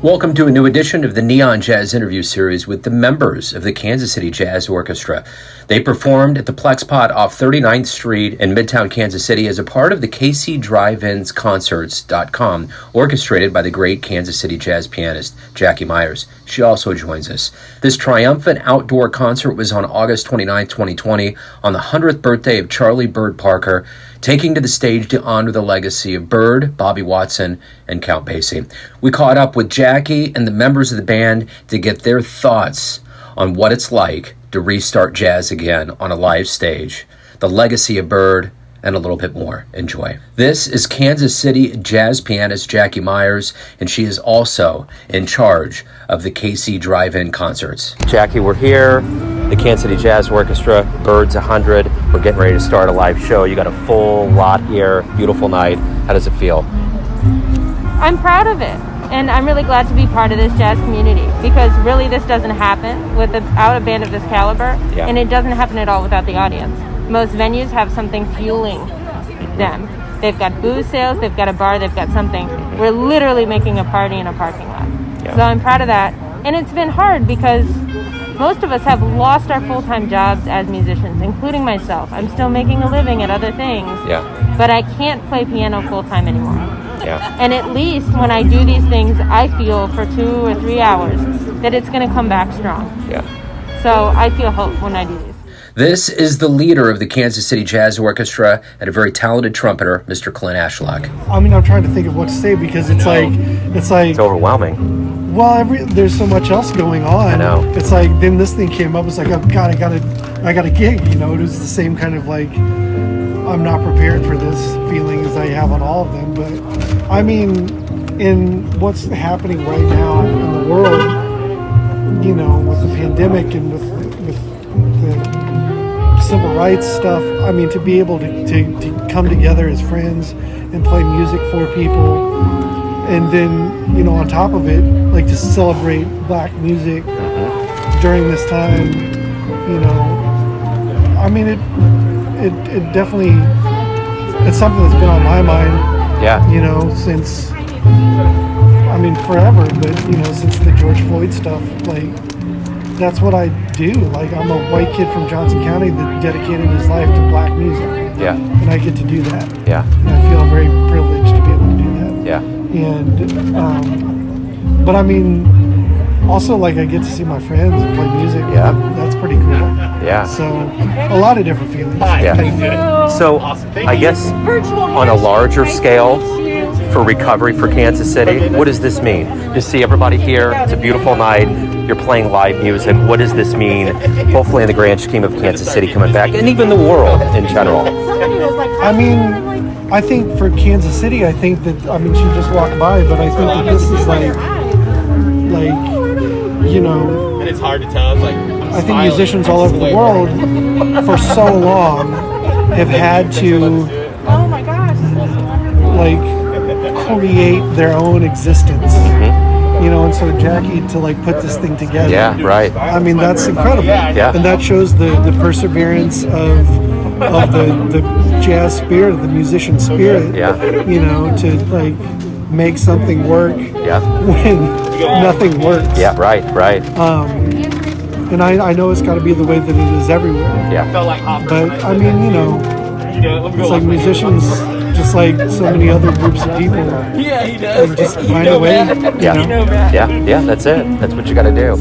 Welcome to a new edition of the Neon Jazz interview series with the members of the Kansas City Jazz Orchestra. They performed at the PLexpod off 39th Street in Midtown Kansas City as a part of the KCJO Concerts.com, orchestrated by the great Kansas City jazz pianist Jacky Myers. She also joins us. This triumphant outdoor concert was on August 29, 2020, on the 100th birthday of Charlie Bird Parker, taking to the stage to honor the legacy of Bird, Bobby Watson, and Count Basie. We caught up with Jacky and the members of the band to get their thoughts on what it's like to restart jazz again on a live stage, the legacy of Bird, and a little bit more. Enjoy. This is Kansas City jazz pianist Jacky Myers, and she is also in charge of the KC Drive-In concerts. Jacky, we're here, the Kansas City Jazz Orchestra, Bird's 100. We're getting ready to start a live show. You got a full lot here, beautiful night. How does it feel? I'm proud of it, and I'm really glad to be part of this jazz community, because really this doesn't happen without a band of this caliber, and it doesn't happen at all without the audience. Most venues have something fueling them. They've got booze sales, they've got a bar, they've got something. We're literally making a party in a parking lot. So I'm proud of that. And it's been hard because most of us have lost our full-time jobs as musicians, including myself. I'm still making a living at other things, but I can't play piano full-time anymore. And at least when I do these things, I feel for 2 or 3 hours that it's going to come back strong. So I feel hope when I do these. This is the leader of the Kansas City Jazz Orchestra and a very talented trumpeter, Mr. Clint Ashlock. I mean, I'm trying to think of what to say because it's overwhelming. Well, there's so much else going on. I know. It's like then this thing came up. It's like, oh God, I got a gig. You know, it was the same kind of like I'm not prepared for this feeling as I have on all of them. But I mean, in what's happening right now in the world, you know, with the pandemic and with the civil rights stuff, I mean, to be able to come together as friends and play music for people, and then, you know, on top of it, like to celebrate black music during this time, you know, I mean, it definitely, it's something that's been on my mind, you know, since, I mean, forever, but, you know, since the George Floyd stuff, like, that's what I do. Like, I'm a white kid from Johnson County that dedicated his life to black music. And I get to do that. And I feel very privileged to be able to do that. And, but I mean, also, like, I get to see my friends and play music. That's pretty cool. So, a lot of different feelings. So, I guess on a larger scale, for recovery for Kansas City, what does this mean? To see everybody here, it's a beautiful night, you're playing live music, what does this mean, hopefully in the grand scheme of Kansas City coming back, and even the world in general? I mean, I think for Kansas City, I think that, I mean, she just walked by, but I think that this is like, you know, and it's hard to tell, like, I think musicians all over the world for so long have had to, like, create their own existence, you know, and so Jacky to like put this thing together. I mean, that's incredible. And that shows the perseverance of the jazz spirit, of the musician spirit. You know, to like make something work when nothing works. And I know it's got to be the way that it is everywhere. But I mean, you know, it's like musicians, just like so many other groups of people, just find a way. That's it. That's what you got to do.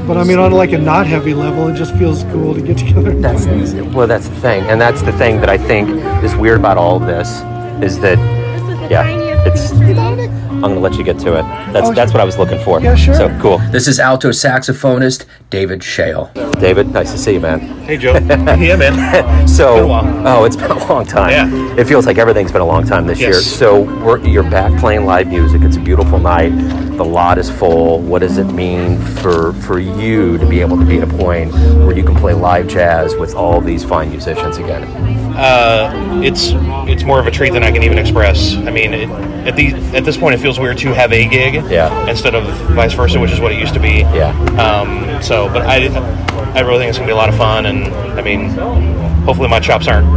But I mean, on like a not heavy level, it just feels cool to get together. That's the thing, and that's the thing that I think is weird about all of this, is that it's. I'm going to let you get to it. That's what I was looking for. So cool. This is alto saxophonist David Chael. David, nice to see you, man. Hey, Joe. Man. So, it's been a long time. It feels like everything's been a long time this year. So you're back playing live music. It's a beautiful night. The lot is full. What does it mean for you to be able to be at a point where you can play live jazz with all these fine musicians again? It's more of a treat than I can even express. I mean, at this point, it feels weird to have a gig instead of vice versa, which is what it used to be. But I really think it's gonna be a lot of fun, and I mean, hopefully my chops aren't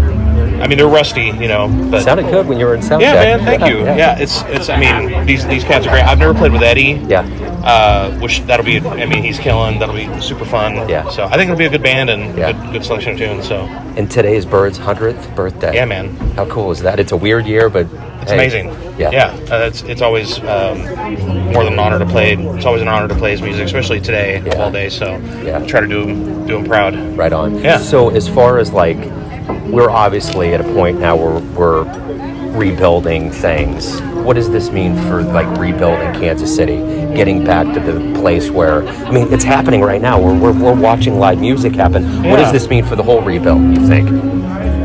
I mean, they're rusty, but Sounded good when you were in sound yeah, check. man, thank you. Yeah, it's. I mean, these cats are great. I've never played with Eddie. Yeah. Which that'll be. I mean, he's killing. That'll be super fun. Yeah. So I think it'll be a good band and good selection of tunes. So. And today's Bird's 100th birthday. Yeah, man. How cool is that? It's a weird year, but it's amazing. Yeah. It's always more than an honor to play. It's always an honor to play his music, especially today of all day. So try to do him proud. Right on. Yeah. So as far as like, we're obviously at a point now where we're rebuilding things. What does this mean for like rebuilding Kansas City, getting back to the place where, I mean, it's happening right now. We're watching live music happen. What does this mean for the whole rebuild, you think?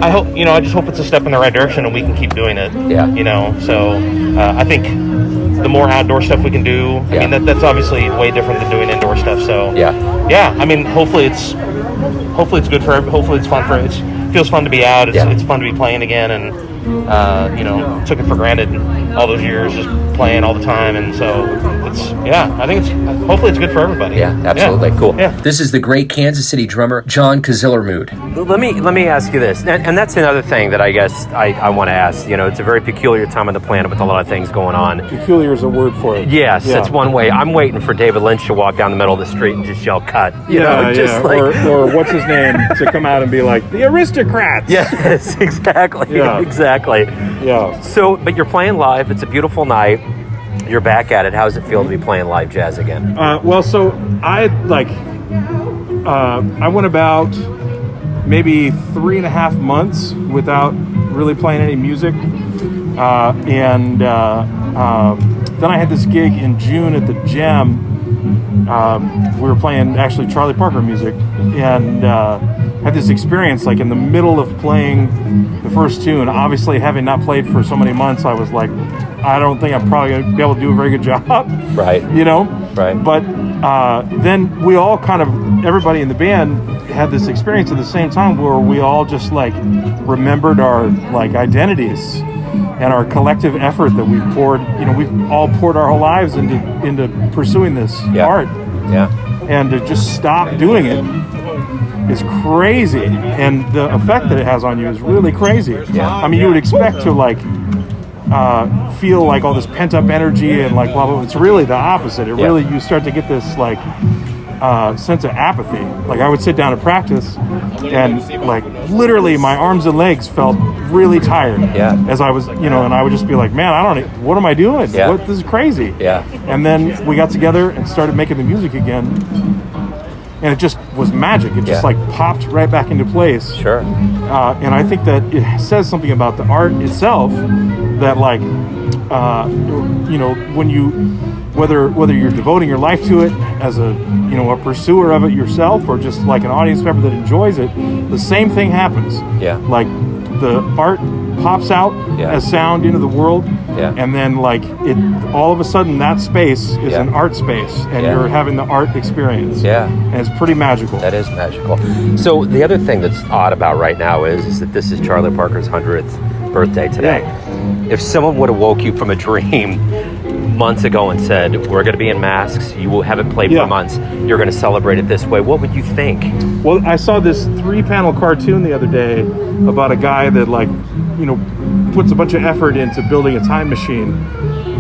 I hope, I just hope it's a step in the right direction and we can keep doing it. Yeah. So I think the more outdoor stuff we can do, I mean, that's obviously way different than doing indoor stuff. So yeah. I mean, hopefully it's good for, hopefully it's fun for, it feels fun to be out. It's fun to be playing again, and took it for granted all those years, just playing all the time, and so I think hopefully it's good for everybody. Yeah, absolutely. Cool. Yeah. This is the great Kansas City drummer John Kizilarmut. Let me ask you this, and that's another thing that I guess I want to ask. It's a very peculiar time on the planet with a lot of things going on. Peculiar is a word for it. Yes, that's one way. I'm waiting for David Lynch to walk down the middle of the street and just yell "cut." Or what's his name to come out and be like the aristocrats. Yes, exactly. Yeah. Exactly. Yeah. So, but you're playing live. It's a beautiful night. You're back at it. How does it feel to be playing live jazz again? Well, so I went about maybe 3.5 months without really playing any music, and then I had this gig in June at the Gem. We were playing actually Charlie Parker music, and had this experience like in the middle of playing the first tune. Obviously, having not played for so many months, I was like, I don't think I'm probably going to be able to do a very good job. Right. Right. But then we all everybody in the band had this experience at the same time where we all just like remembered our like identities and our collective effort that we've poured. We've all poured our whole lives into pursuing this art. Yeah. And to just stop doing it is crazy, and the effect that it has on you is really crazy. Yeah. I mean, you would expect to like feel like all this pent up energy and like blah blah. It's really the opposite. Really, you start to get this like sense of apathy. Like I would sit down and practice, and like literally my arms and legs felt really tired. Yeah. As I was, and I would just be like, man, what am I doing? Yeah. This is crazy. Yeah. And then we got together and started making the music again. And it just was magic. It just like popped right back into place. Sure. And I think that it says something about the art itself that like, when you, whether you're devoting your life to it as a pursuer of it yourself or just like an audience member that enjoys it, the same thing happens. Yeah. Like the art pops out as sound into the world. Yeah. And then like it, all of a sudden that space is an art space and you're having the art experience. Yeah. And it's pretty magical. That is magical. So the other thing that's odd about right now is that this is Charlie Parker's 100th birthday today. Yeah. If someone would have woke you from a dream months ago and said, we're going to be in masks, you haven't played for months, you're going to celebrate it this way, what would you think? Well, I saw this 3-panel cartoon the other day about a guy that like, puts a bunch of effort into building a time machine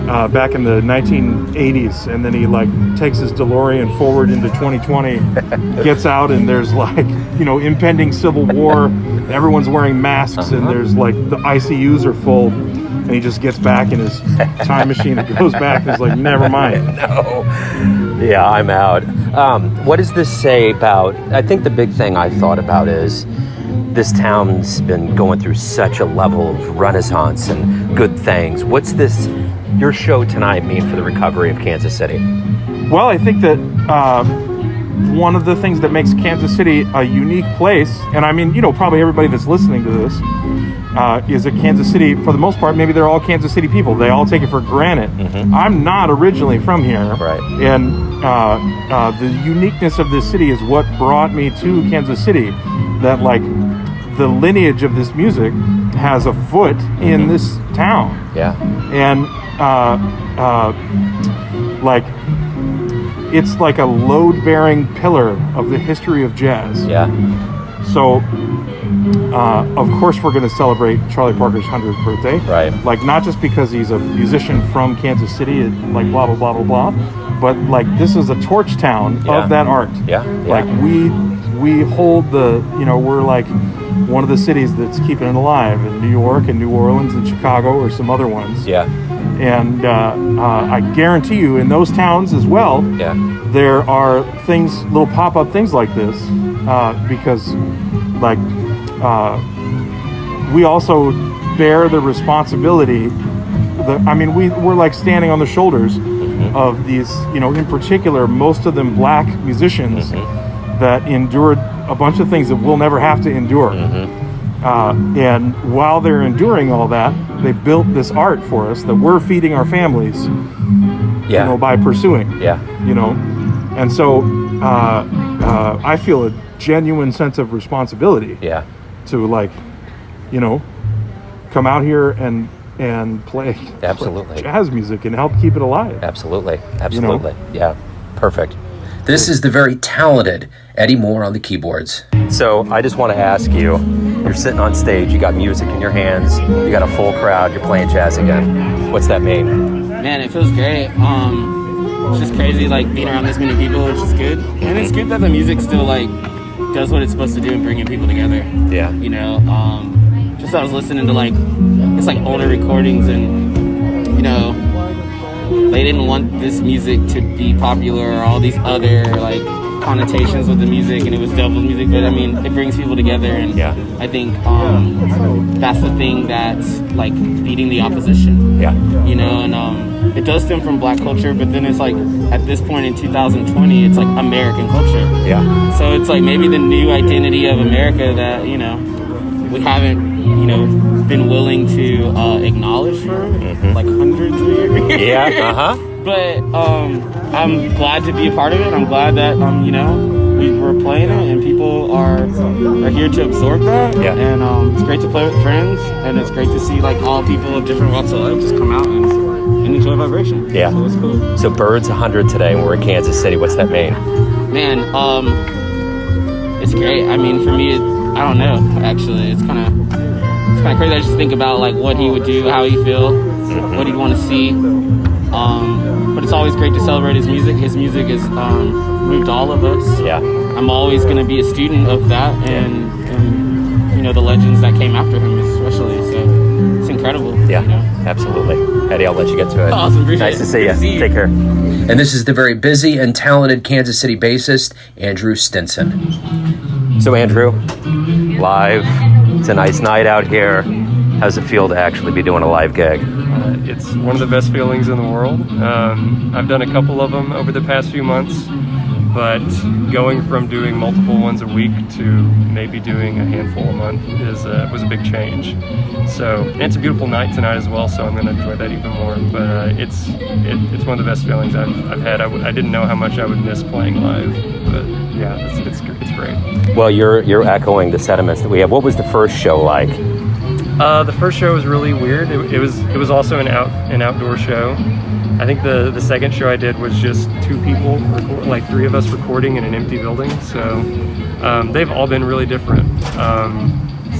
back in the 1980s, and then he like takes his DeLorean forward into 2020, gets out, and there's like, impending civil war, everyone's wearing masks, and there's like the ICUs are full, and he just gets back in his time machine and goes back and is like, never mind. No. Yeah, I'm out. What does this say about, I think the big thing I thought about is this town's been going through such a level of renaissance and good things. What's your show tonight mean for the recovery of Kansas City? Well, I think that one of the things that makes Kansas City a unique place, and I mean, probably everybody that's listening to this, is that Kansas City, for the most part, maybe they're all Kansas City people. They all take it for granted. Mm-hmm. I'm not originally from here. Right. And the uniqueness of this city is what brought me to Kansas City. That, like, the lineage of this music has a foot in this town. Yeah. And, it's like a load-bearing pillar of the history of jazz. Yeah. So of course we're going to celebrate Charlie Parker's 100th birthday. Right. Like, not just because he's a musician from Kansas City, like blah, blah, blah, blah, blah, but like this is a torch town of that art. Yeah. Like we hold we're like one of the cities that's keeping it alive in New York and New Orleans and Chicago or some other ones. Yeah. And I guarantee you in those towns as well, there are things, little pop-up things like this, because like we also bear the responsibility. We're like standing on the shoulders of these, in particular, most of them black musicians that endured a bunch of things that we'll never have to endure. And while they're enduring all that, they built this art for us that we're feeding our families, by pursuing. And so I feel a genuine sense of responsibility. To come out here and play jazz music and help keep it alive. Absolutely. Yeah, perfect. This is the very talented Eddie Moore on the keyboards. So I just want to ask you, you're sitting on stage, you got music in your hands, you got a full crowd, you're playing jazz again. What's that mean? Man, it feels great. It's just crazy, like, being around this many people, which is good. And it's good that the music still, like, does what it's supposed to do in bringing people together. Yeah. Just I was listening to, like, it's like older recordings, and, they didn't want this music to be popular or all these other, like, connotations with the music, and it was devil's music, but it brings people together, and I think that's the thing that's like beating the opposition. And it does stem from black culture, but then it's like at this point in 2020, it's like American culture. So it's like maybe the new identity of America that we haven't been willing to acknowledge for like hundreds of years. But I'm glad to be a part of it. I'm glad that we were playing it and people are here to absorb that. And it's great to play with friends, and it's great to see like all people of different walks of life just come out and enjoy vibration. So it's cool. So Birds 100 today, and we're in Kansas City. What's that mean? Man, it's great. For me, I don't know. Actually, it's kind of crazy. I just think about like what he would do, how he feel, what he'd want to see. But it's always great to celebrate his music. His music has moved all of us. I'm always going to be a student of that, and the legends that came after him, especially. So it's incredible. Absolutely. Eddie, I'll let you get to it. Awesome. Nice to see you. Take care. And this is the very busy and talented Kansas City bassist, Andrew Stinson. So Andrew, live. It's a nice night out here. How's it feel to actually be doing a live gig? It's one of the best feelings in the world. I've done a couple of them over the past few months, but going from doing multiple ones a week to maybe doing a handful a month was a big change. So, and it's a beautiful night tonight as well, so I'm going to enjoy that even more. But it's one of the best feelings I've had. I didn't know how much I would miss playing live, but yeah, it's great. Well, you're echoing the sentiments that we have. What was the first show like? The first show was really weird. It was also an outdoor show. I think the second show I did was just two people, like three of us recording in an empty building. So they've all been really different.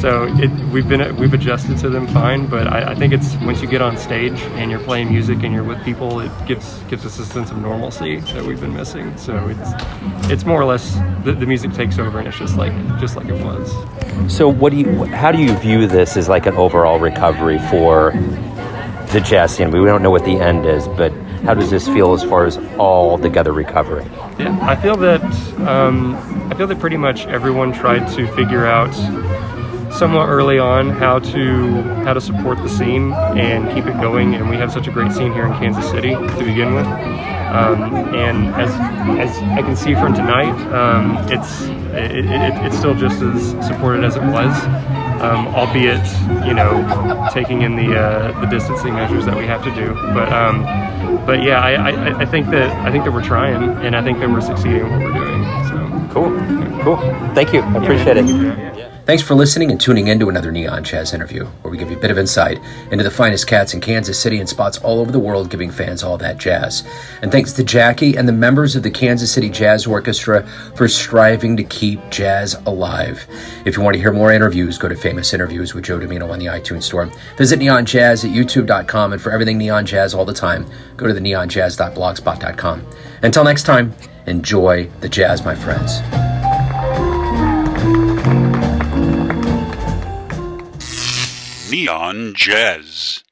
So we've adjusted to them fine. But I think it's once you get on stage and you're playing music and you're with people, it gives us a sense of normalcy that we've been missing. So it's more or less the music takes over and it's just like it was. So how do you view this as like an overall recovery for the jazz scene? We don't know what the end is, but how does this feel as far as all together recovery? Yeah, I feel that pretty much everyone tried to figure out somewhat early on how to support the scene and keep it going, and we have such a great scene here in Kansas City to begin with. And as I can see from tonight, it's still just as supported as it was, albeit taking in the distancing measures that we have to do. But yeah, I think that we're trying, and I think that we're succeeding in what we're doing. So cool. Thank you. I appreciate it. Thanks for listening and tuning in to another Neon Jazz interview, where we give you a bit of insight into the finest cats in Kansas City and spots all over the world, giving fans all that jazz. And thanks to Jacky and the members of the Kansas City Jazz Orchestra for striving to keep jazz alive. If you want to hear more interviews, go to Famous Interviews with Joe Domino on the iTunes Store. Visit Neon Jazz at youtube.com, and for everything Neon Jazz all the time, go to the neonjazz.blogspot.com. Until next time, enjoy the jazz, my friends. Neon Jazz.